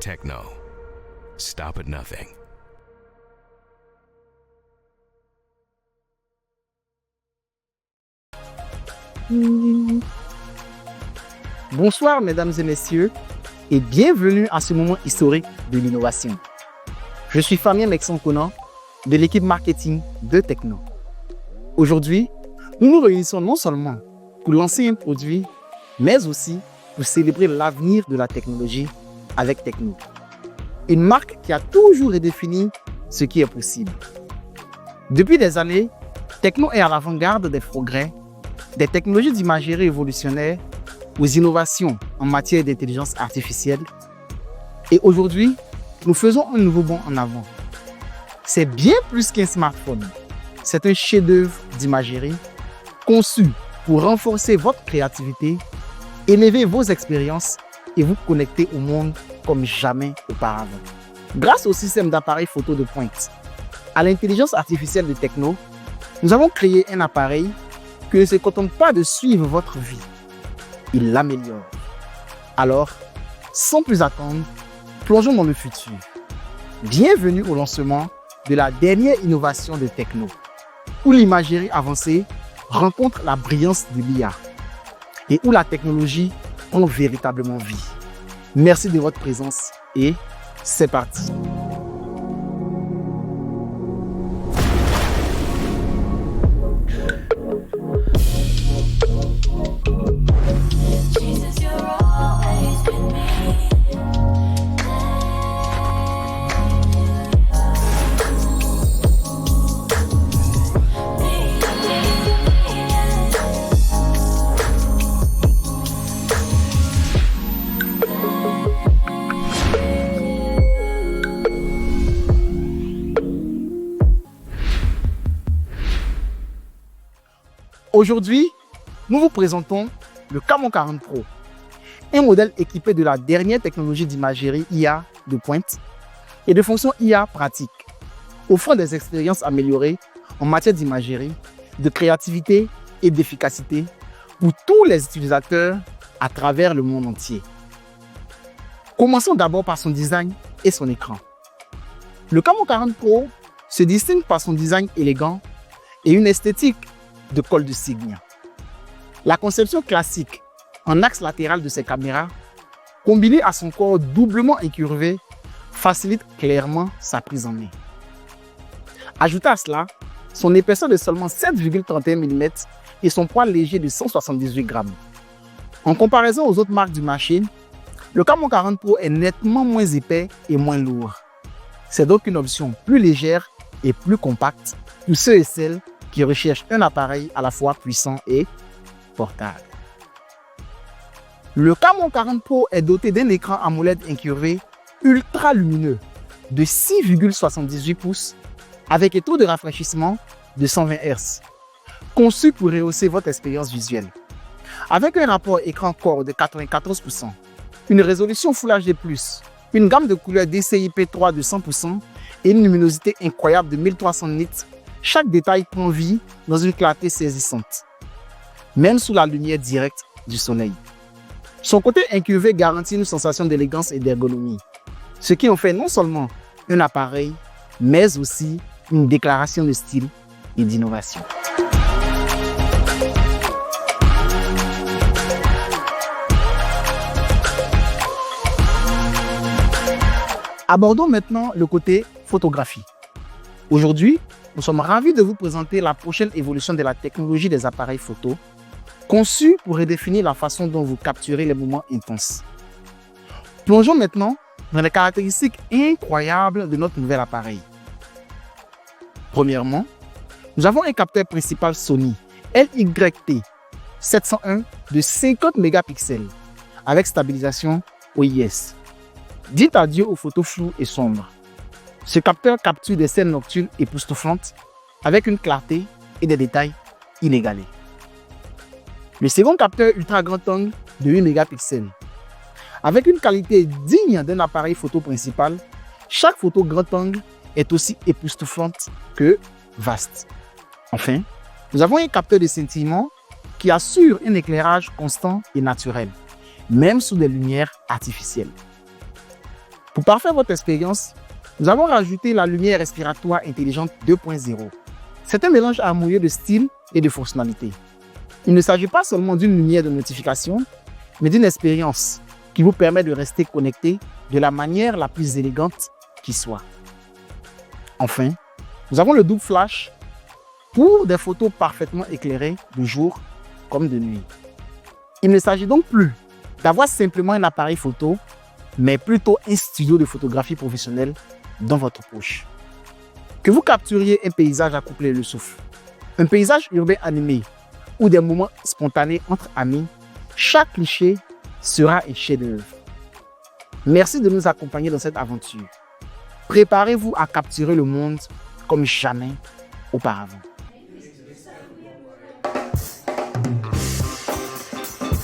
Techno. Stop at nothing. Bonsoir mesdames et messieurs et bienvenue à ce moment historique de l'innovation. Je suis Fabien Mexon-Conan de l'équipe marketing de Techno. Aujourd'hui, nous nous réunissons non seulement pour lancer un produit, mais aussi pour célébrer l'avenir de la technologie avec Techno. Une marque qui a toujours redéfini ce qui est possible. Depuis des années, Techno est à l'avant-garde des progrès, des technologies d'imagerie évolutionnaires aux innovations en matière d'intelligence artificielle. Et aujourd'hui, nous faisons un nouveau bond en avant. C'est bien plus qu'un smartphone. C'est un chef-d'œuvre d'imagerie conçu pour renforcer votre créativité, élever vos expériences et vous connecter au monde comme jamais auparavant. Grâce au système d'appareils photo de pointe, à l'intelligence artificielle de Techno, nous avons créé un appareil qui ne se contente pas de suivre votre vie, il l'améliore. Alors, sans plus attendre, plongeons dans le futur. Bienvenue au lancement de la dernière innovation de Techno, où l'imagerie avancée rencontre la brillance de l'IA et où la technologie prend véritablement vie. Merci de votre présence et c'est parti. Aujourd'hui, nous vous présentons le Camon 40 Pro, un modèle équipé de la dernière technologie d'imagerie IA de pointe et de fonctions IA pratiques, offrant des expériences améliorées en matière d'imagerie, de créativité et d'efficacité pour tous les utilisateurs à travers le monde entier. Commençons d'abord par son design et son écran. Le Camon 40 Pro se distingue par son design élégant et une esthétique de col de cygne. La conception classique en axe latéral de ses caméras, combinée à son corps doublement incurvé, facilite clairement sa prise en main. Ajoutez à cela son épaisseur de seulement 7,31 mm et son poids léger de 178 grammes. En comparaison aux autres marques du marché, le Camon 40 Pro est nettement moins épais et moins lourd. C'est donc une option plus légère et plus compacte pour ceux et celles qui recherchent un appareil à la fois puissant et portable. Le Camon 40 Pro est doté d'un écran AMOLED incurvé ultra lumineux de 6,78 pouces avec un taux de rafraîchissement de 120 Hz, conçu pour rehausser votre expérience visuelle. Avec un rapport écran-corps de 94%, une résolution Full HD+, une gamme de couleurs DCI-P3 de 100% et une luminosité incroyable de 1300 nits, chaque détail prend vie dans une clarté saisissante, même sous la lumière directe du soleil. Son côté incurvé garantit une sensation d'élégance et d'ergonomie, ce qui en fait non seulement un appareil, mais aussi une déclaration de style et d'innovation. Abordons maintenant le côté photographie. Aujourd'hui, nous sommes ravis de vous présenter la prochaine évolution de la technologie des appareils photo, conçue pour redéfinir la façon dont vous capturez les moments intenses. Plongeons maintenant dans les caractéristiques incroyables de notre nouvel appareil. Premièrement, nous avons un capteur principal Sony LYT 701 de 50 mégapixels avec stabilisation OIS. Dites adieu aux photos floues et sombres. Ce capteur capture des scènes nocturnes époustouflantes avec une clarté et des détails inégalés. Le second capteur ultra grand angle de 8 mégapixels. Avec une qualité digne d'un appareil photo principal, chaque photo grand angle est aussi époustouflante que vaste. Enfin, nous avons un capteur de scintillement qui assure un éclairage constant et naturel, même sous des lumières artificielles. Pour parfaire votre expérience, nous avons rajouté la lumière respiratoire intelligente 2.0. C'est un mélange harmonieux de style et de fonctionnalité. Il ne s'agit pas seulement d'une lumière de notification, mais d'une expérience qui vous permet de rester connecté de la manière la plus élégante qui soit. Enfin, nous avons le double flash pour des photos parfaitement éclairées de jour comme de nuit. Il ne s'agit donc plus d'avoir simplement un appareil photo, mais plutôt un studio de photographie professionnelle dans votre poche. Que vous capturiez un paysage à coupler le souffle, un paysage urbain animé ou des moments spontanés entre amis, chaque cliché sera un chef-d'œuvre. Merci de nous accompagner dans cette aventure. Préparez-vous à capturer le monde comme jamais auparavant.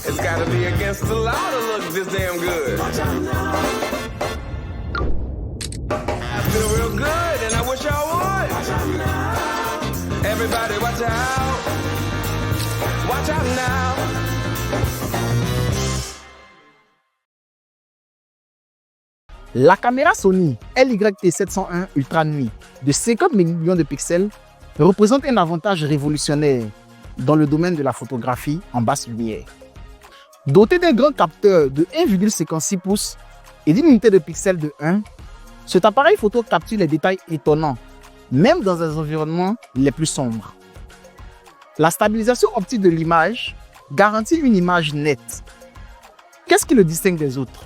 It's gotta be against the law to look this damn good. I feel real good and I wish I would. Everybody watch out. Watch out now. La caméra Sony LYT701 Ultra Nuit de 50 millions de pixels représente un avantage révolutionnaire dans le domaine de la photographie en basse lumière. Doté d'un grand capteur de 1,56 pouces et d'une unité de pixels de 1, cet appareil photo capture les détails étonnants, même dans les environnements les plus sombres. La stabilisation optique de l'image garantit une image nette. Qu'est-ce qui le distingue des autres?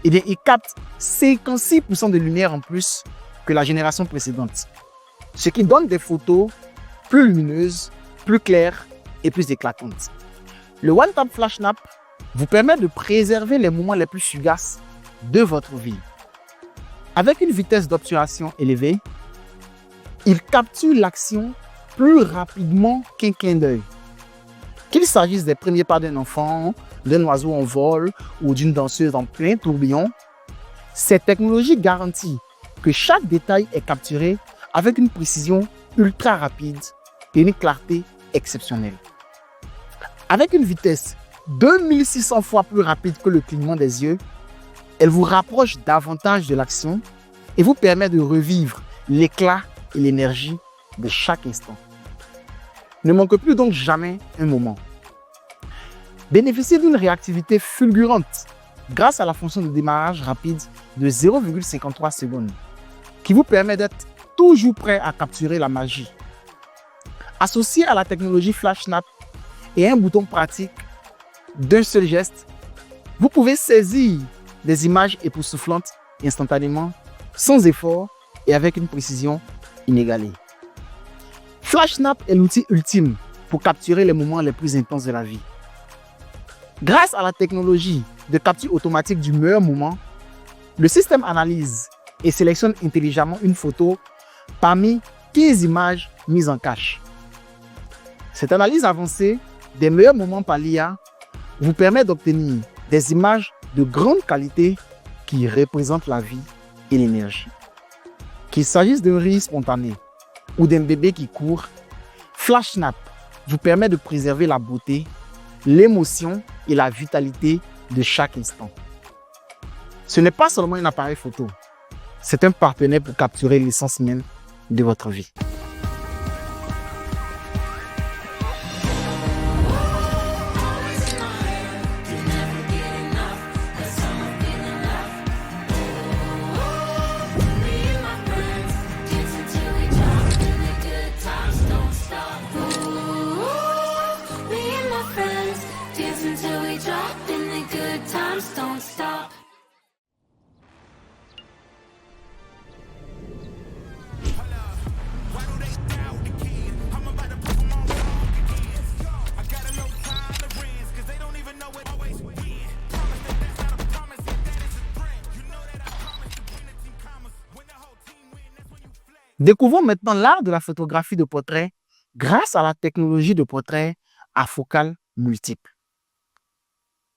Eh bien, il capte 56% de lumière en plus que la génération précédente, ce qui donne des photos plus lumineuses, plus claires et plus éclatantes. Le One Tap Flash Snap vous permet de préserver les moments les plus fugaces de votre vie. Avec une vitesse d'obturation élevée, il capture l'action plus rapidement qu'un clin d'œil. Qu'il s'agisse des premiers pas d'un enfant, d'un oiseau en vol ou d'une danseuse en plein tourbillon, cette technologie garantit que chaque détail est capturé avec une précision ultra rapide et une clarté exceptionnelle. Avec une vitesse 2600 fois plus rapide que le clignement des yeux, elle vous rapproche davantage de l'action et vous permet de revivre l'éclat et l'énergie de chaque instant. Ne manquez plus donc jamais un moment. Bénéficiez d'une réactivité fulgurante grâce à la fonction de démarrage rapide de 0,53 secondes qui vous permet d'être toujours prêt à capturer la magie. Associé à la technologie Flash Snap et un bouton pratique d'un seul geste, vous pouvez saisir des images époustouflantes instantanément, sans effort et avec une précision inégalée. Flash Snap est l'outil ultime pour capturer les moments les plus intenses de la vie. Grâce à la technologie de capture automatique du meilleur moment, le système analyse et sélectionne intelligemment une photo parmi 15 images mises en cache. Cette analyse avancée des meilleurs moments par l'IA vous permet d'obtenir des images de grande qualité qui représentent la vie et l'énergie. Qu'il s'agisse d'un rire spontané ou d'un bébé qui court, Flash Snap vous permet de préserver la beauté, l'émotion et la vitalité de chaque instant. Ce n'est pas seulement un appareil photo, c'est un partenaire pour capturer l'essence même de votre vie. Découvrons maintenant l'art de la photographie de portrait grâce à la technologie de portrait à focale multiple.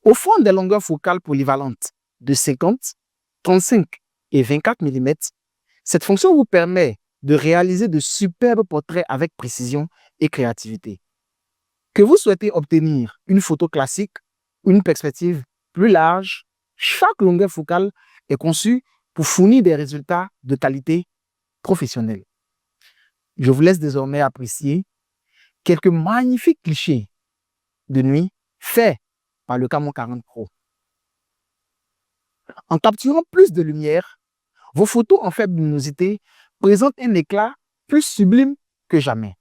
Offrant des longueurs focales polyvalentes de 50, 35 et 24 mm, cette fonction vous permet de réaliser de superbes portraits avec précision et créativité. Que vous souhaitez obtenir une photo classique ou une perspective plus large, chaque longueur focale est conçue pour fournir des résultats de qualité professionnelle. Je vous laisse désormais apprécier quelques magnifiques clichés de nuit faits par le Camon 40 Pro. En capturant plus de lumière, vos photos en faible luminosité présentent un éclat plus sublime que jamais.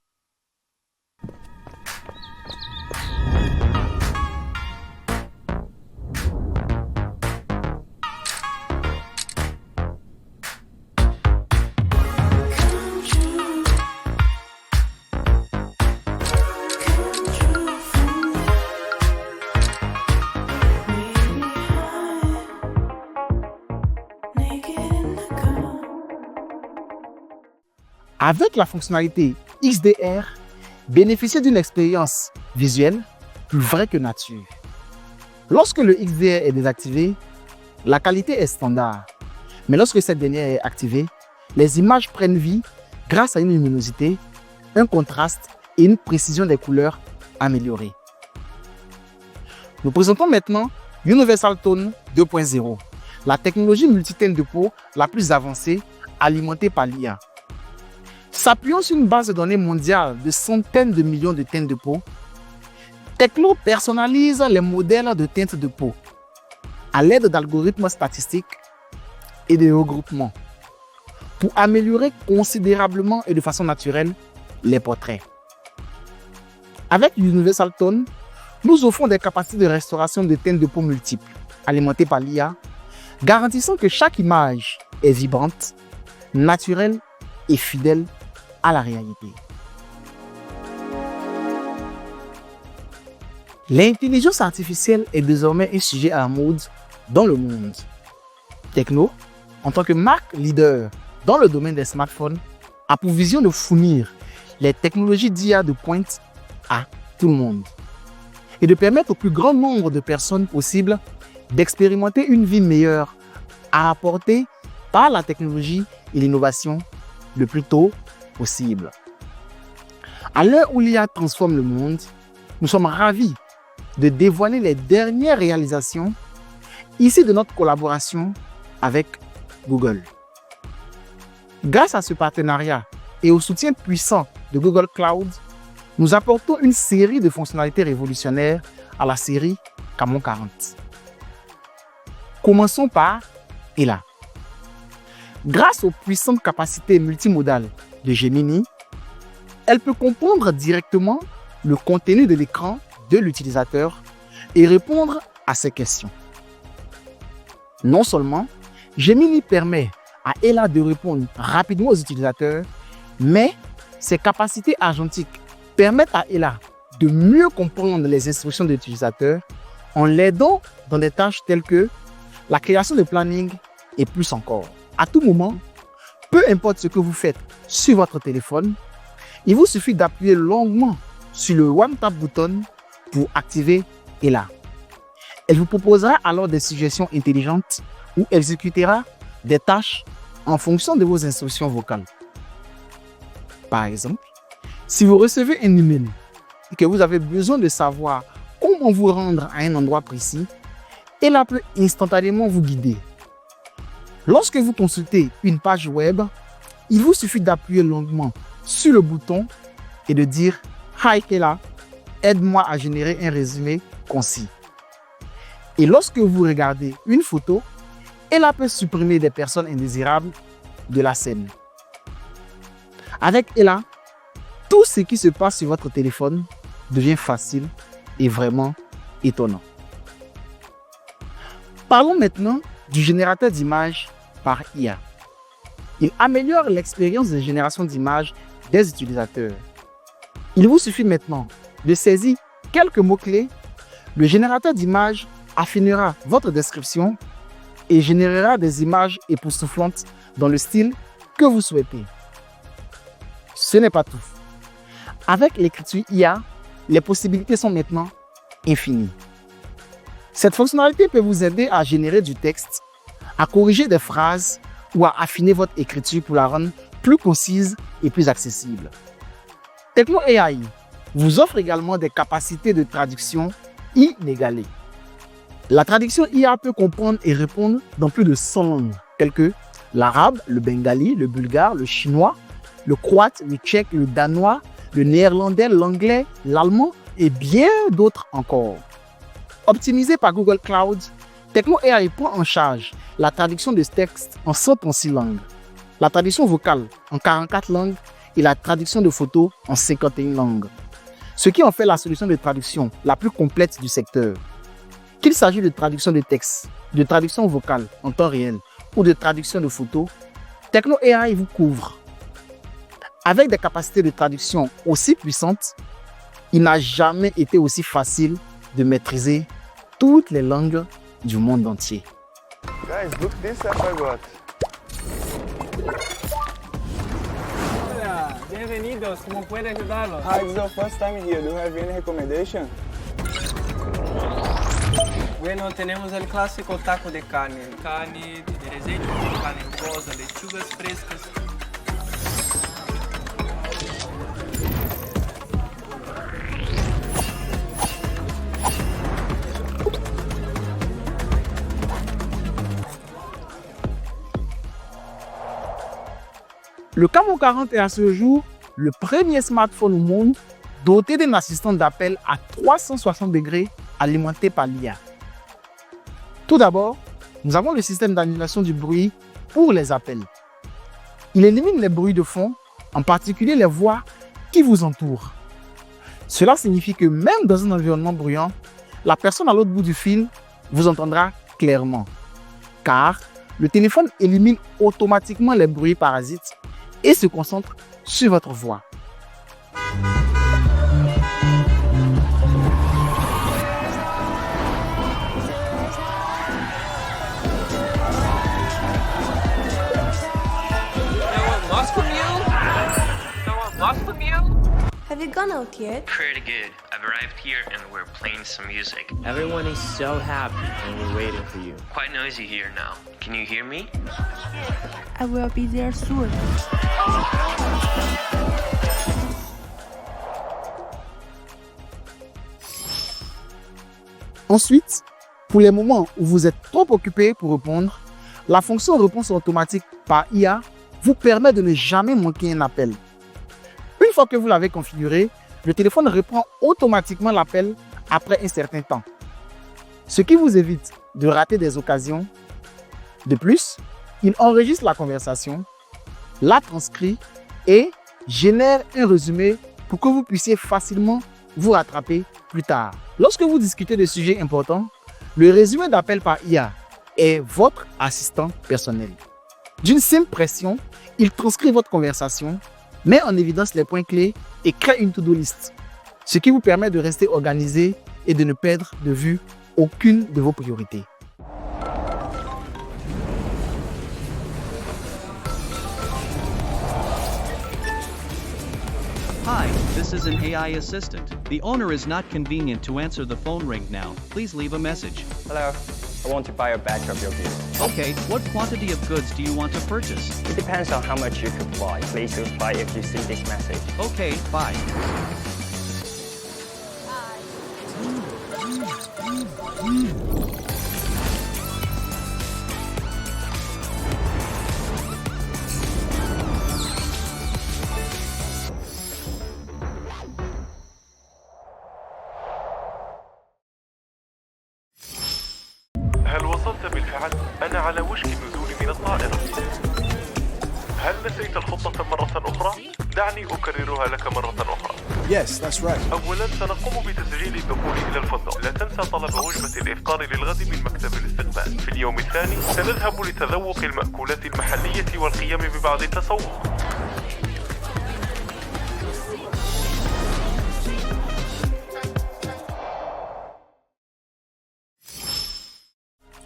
Avec la fonctionnalité XDR, bénéficiez d'une expérience visuelle plus vraie que nature. Lorsque le XDR est désactivé, la qualité est standard. Mais lorsque cette dernière est activée, les images prennent vie grâce à une luminosité, un contraste et une précision des couleurs améliorée. Nous présentons maintenant Universal Tone 2.0, la technologie multiteinte de peau la plus avancée alimentée par l'IA. S'appuyant sur une base de données mondiale de centaines de millions de teintes de peau, Tekno personnalise les modèles de teintes de peau à l'aide d'algorithmes statistiques et de regroupements pour améliorer considérablement et de façon naturelle les portraits. Avec Universal Tone, nous offrons des capacités de restauration de teintes de peau multiples, alimentées par l'IA, garantissant que chaque image est vibrante, naturelle et fidèle à la réalité. L'intelligence artificielle est désormais un sujet à la mode dans le monde. Tekno, en tant que marque leader dans le domaine des smartphones, a pour vision de fournir les technologies d'IA de pointe à tout le monde et de permettre au plus grand nombre de personnes possible d'expérimenter une vie meilleure apportée par la technologie et l'innovation le plus tôt possible. À l'heure où l'IA transforme le monde, nous sommes ravis de dévoiler les dernières réalisations issues de notre collaboration avec Google. Grâce à ce partenariat et au soutien puissant de Google Cloud, nous apportons une série de fonctionnalités révolutionnaires à la série Camon 40. Commençons par Ella. Grâce aux puissantes capacités multimodales de Gemini, elle peut comprendre directement le contenu de l'écran de l'utilisateur et répondre à ses questions. Non seulement Gemini permet à Ella de répondre rapidement aux utilisateurs, mais ses capacités agentiques permettent à Ella de mieux comprendre les instructions de l'utilisateur en l'aidant dans des tâches telles que la création de planning et plus encore. À tout moment, peu importe ce que vous faites sur votre téléphone, il vous suffit d'appuyer longuement sur le One Tap button pour activer Ella. Elle vous proposera alors des suggestions intelligentes ou exécutera des tâches en fonction de vos instructions vocales. Par exemple, si vous recevez un email et que vous avez besoin de savoir comment vous rendre à un endroit précis, Ella peut instantanément vous guider. Lorsque vous consultez une page web, il vous suffit d'appuyer longuement sur le bouton et de dire « Hi Ella, aide-moi à générer un résumé concis ». Et lorsque vous regardez une photo, Ella peut supprimer des personnes indésirables de la scène. Avec Ella, tout ce qui se passe sur votre téléphone devient facile et vraiment étonnant. Parlons maintenant du générateur d'images par IA. Il améliore l'expérience de génération d'images des utilisateurs. Il vous suffit maintenant de saisir quelques mots-clés. Le générateur d'images affinera votre description et générera des images époustouflantes dans le style que vous souhaitez. Ce n'est pas tout. Avec l'écriture IA, les possibilités sont maintenant infinies. Cette fonctionnalité peut vous aider à générer du texte, à corriger des phrases ou à affiner votre écriture pour la rendre plus concise et plus accessible. Tekno AI vous offre également des capacités de traduction inégalées. La traduction IA peut comprendre et répondre dans plus de 100 langues, telles que l'arabe, le bengali, le bulgare, le chinois, le croate, le tchèque, le danois, le néerlandais, l'anglais, l'allemand et bien d'autres encore. Optimisé par Google Cloud, Tekno AI prend en charge la traduction de textes en 136 langues, la traduction vocale en 44 langues et la traduction de photos en 51 langues. Ce qui en fait la solution de traduction la plus complète du secteur. Qu'il s'agisse de traduction de texte, de traduction vocale en temps réel ou de traduction de photos, Tekno AI vous couvre. Avec des capacités de traduction aussi puissantes, il n'a jamais été aussi facile de maîtriser toutes les langues du monde entier. Guys, look this app I got. Hola, bienvenidos. ¿Cómo puedo ayudarlos? Hi, it's the first time here. Do you have any recommendation? Bueno, tenemos el clásico taco de carne. Carne de reseño, carne jugosa, lechugas frescas. Le Camo 40 est à ce jour le premier smartphone au monde doté d'un assistant d'appel à 360 degrés alimenté par l'IA. Tout d'abord, nous avons le système d'annulation du bruit pour les appels. Il élimine les bruits de fond, en particulier les voix qui vous entourent. Cela signifie que même dans un environnement bruyant, la personne à l'autre bout du fil vous entendra clairement, car le téléphone élimine automatiquement les bruits parasites et se concentre sur votre voix. Have you gone out yet? Pretty good. I've arrived here and we're playing some music. Everyone is so happy and we're waiting for you. Quite noisy here now. Can you hear me? I will be there soon. Ensuite, pour les moments où vous êtes trop occupé pour répondre, la fonction réponse automatique par IA vous permet de ne jamais manquer un appel. Une fois que vous l'avez configuré, le téléphone reprend automatiquement l'appel après un certain temps, ce qui vous évite de rater des occasions. De plus, il enregistre la conversation, la transcrit et génère un résumé pour que vous puissiez facilement vous rattraper plus tard. Lorsque vous discutez de sujets importants, le résumé d'appel par IA est votre assistant personnel. D'une simple pression, il transcrit votre conversation, met en évidence les points clés et crée une to-do list, ce qui vous permet de rester organisé et de ne perdre de vue aucune de vos priorités. Hi, this is an AI assistant. The owner is not convenient to answer the phone ring now. Please leave a message. Hello, I want to buy a batch of your goods. Okay, what quantity of goods do you want to purchase? It depends on how much you could buy. Please reply if you see this message. Okay, bye. هل وصلت بالفعل؟ أنا على وشك النزول من الطائرة. هل نسيت الخطة مرة أخرى؟ دعني أكررها لك مرة أخرى. Yes, that's right. أولاً سنقوم بتسجيل الدخول إلى الفندق. لا تنسى طلب وجبة الإفطار للغد من مكتب الاستقبال. في اليوم الثاني سنذهب لتذوق المأكولات المحلية والقيام ببعض التسوق.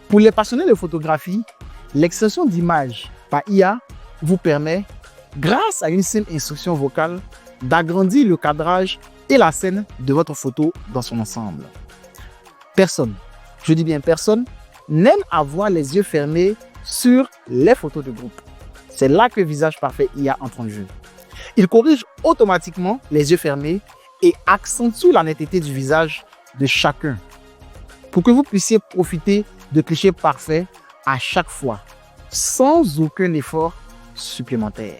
Pour les passionnés de photographie, l'extraction d'images par IA vous permet, grâce à une simple instruction vocale, d'agrandir le cadrage et la scène de votre photo dans son ensemble. Personne, je dis bien personne, n'aime avoir les yeux fermés sur les photos de groupe. C'est là que Visage Parfait IA entre en jeu. Il corrige automatiquement les yeux fermés et accentue la netteté du visage de chacun pour que vous puissiez profiter de clichés parfaits à chaque fois. sans aucun effort supplémentaire.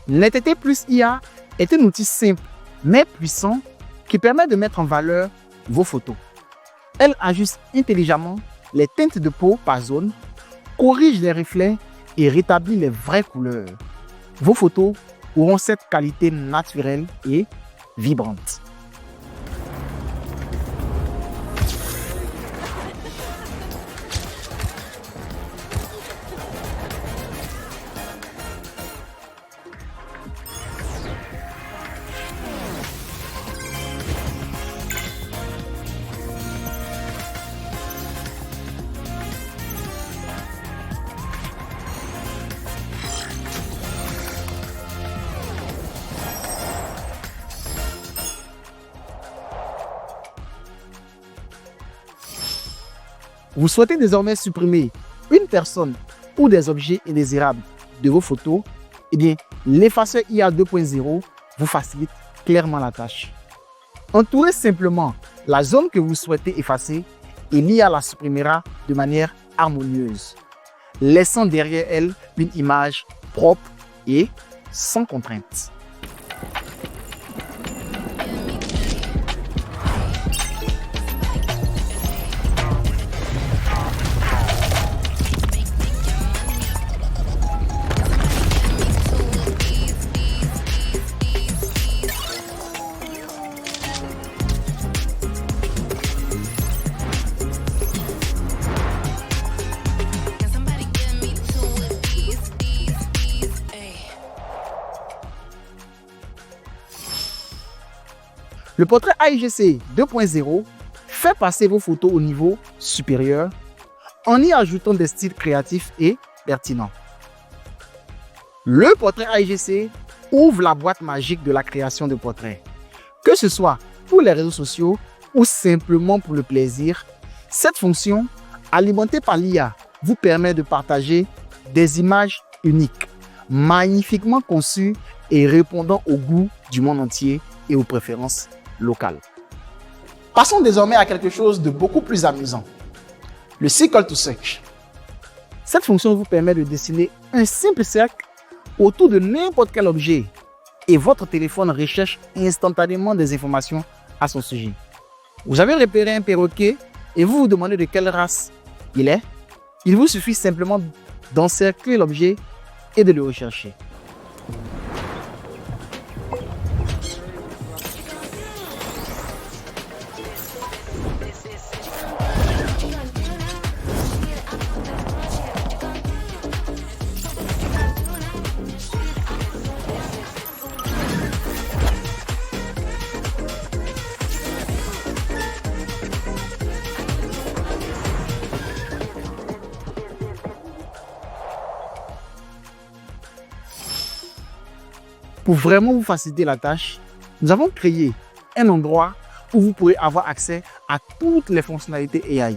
NetTT plus IA est un outil simple mais puissant qui permet de mettre en valeur vos photos. Elle ajuste intelligemment les teintes de peau par zone, corrige les reflets et rétablit les vraies couleurs. Vos photos auront cette qualité naturelle et vibrante. Vous souhaitez désormais supprimer une personne ou des objets indésirables de vos photos? Eh bien, l'effaceur IA 2.0 vous facilite clairement la tâche. Entourez simplement la zone que vous souhaitez effacer et l'IA la supprimera de manière harmonieuse, laissant derrière elle une image propre et sans contrainte. Le portrait AIGC 2.0 fait passer vos photos au niveau supérieur en y ajoutant des styles créatifs et pertinents. Le portrait AIGC ouvre la boîte magique de la création de portraits. Que ce soit pour les réseaux sociaux ou simplement pour le plaisir, cette fonction, alimentée par l'IA, vous permet de partager des images uniques, magnifiquement conçues et répondant au goût du monde entier et aux préférences locales. Passons désormais à quelque chose de beaucoup plus amusant, le Circle to Search. Cette fonction vous permet de dessiner un simple cercle autour de n'importe quel objet et votre téléphone recherche instantanément des informations à son sujet. Vous avez repéré un perroquet et vous vous demandez de quelle race il est. Il vous suffit simplement d'encercler l'objet et de le rechercher. Pour vraiment vous faciliter la tâche, nous avons créé un endroit où vous pourrez avoir accès à toutes les fonctionnalités AI.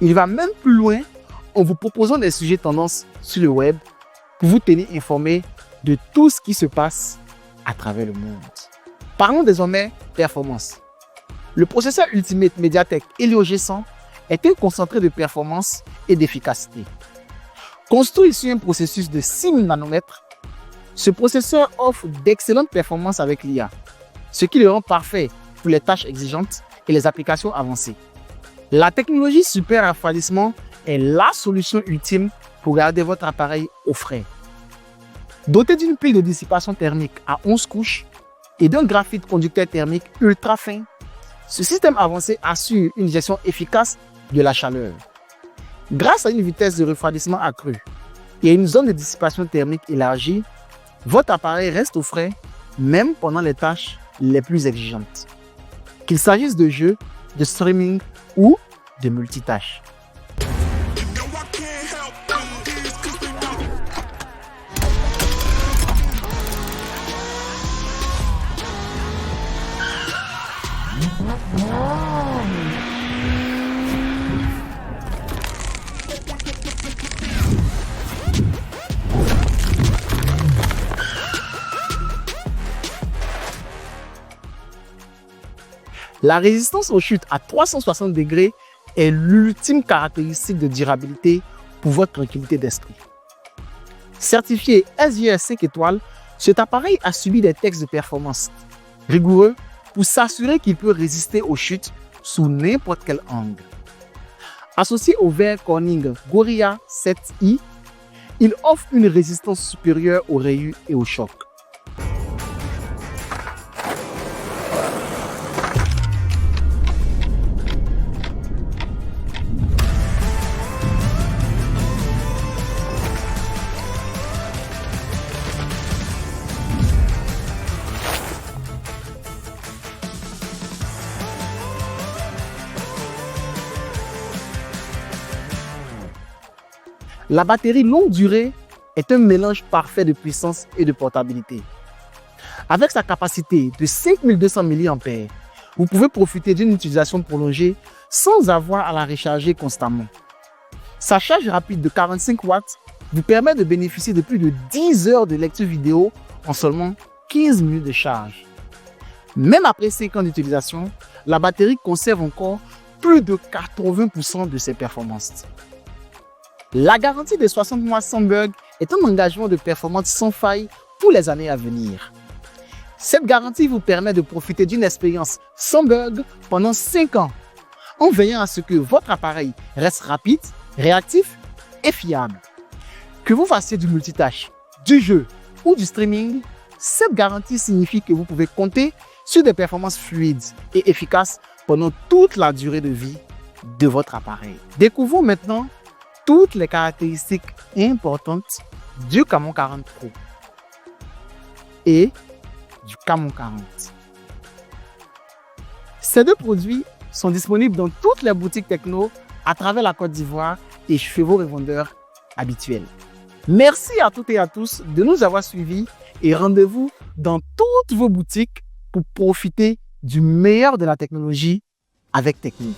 Il va même plus loin en vous proposant des sujets tendances sur le web pour vous tenir informé de tout ce qui se passe à travers le monde. Parlons désormais performance. Le processeur Ultimate MediaTek Helio G100 est un concentré de performance et d'efficacité. Construit sur un processus de 6000 nanomètres, ce processeur offre d'excellentes performances avec l'IA, ce qui le rend parfait pour les tâches exigeantes et les applications avancées. La technologie super refroidissement est la solution ultime pour garder votre appareil au frais. Doté d'une pile de dissipation thermique à 11 couches et d'un graphite conducteur thermique ultra fin, ce système avancé assure une gestion efficace de la chaleur. Grâce à une vitesse de refroidissement accrue et à une zone de dissipation thermique élargie, votre appareil reste au frais même pendant les tâches les plus exigeantes, qu'il s'agisse de jeux, de streaming ou de multitâches. La résistance aux chutes à 360 degrés est l'ultime caractéristique de durabilité pour votre tranquillité d'esprit. Certifié SGS 5 étoiles, cet appareil a subi des tests de performance rigoureux pour s'assurer qu'il peut résister aux chutes sous n'importe quel angle. Associé au verre Corning Gorilla 7i, il offre une résistance supérieure aux rayures et aux chocs. La batterie longue durée est un mélange parfait de puissance et de portabilité. Avec sa capacité de 5200 mAh, vous pouvez profiter d'une utilisation prolongée sans avoir à la recharger constamment. Sa charge rapide de 45 watts vous permet de bénéficier de plus de 10 heures de lecture vidéo en seulement 15 minutes de charge. Même après 5 ans d'utilisation, la batterie conserve encore plus de 80% de ses performances. La garantie de 60 mois sans bug est un engagement de performance sans faille pour les années à venir. Cette garantie vous permet de profiter d'une expérience sans bug pendant 5 ans, en veillant à ce que votre appareil reste rapide, réactif et fiable. Que vous fassiez du multitâche, du jeu ou du streaming, cette garantie signifie que vous pouvez compter sur des performances fluides et efficaces pendant toute la durée de vie de votre appareil. Découvrons maintenant toutes les caractéristiques importantes du Camon 40 Pro et du Camon 40. Ces deux produits sont disponibles dans toutes les boutiques techno à travers la Côte d'Ivoire et chez vos revendeurs habituels. Merci à toutes et à tous de nous avoir suivis et rendez-vous dans toutes vos boutiques pour profiter du meilleur de la technologie avec Technique.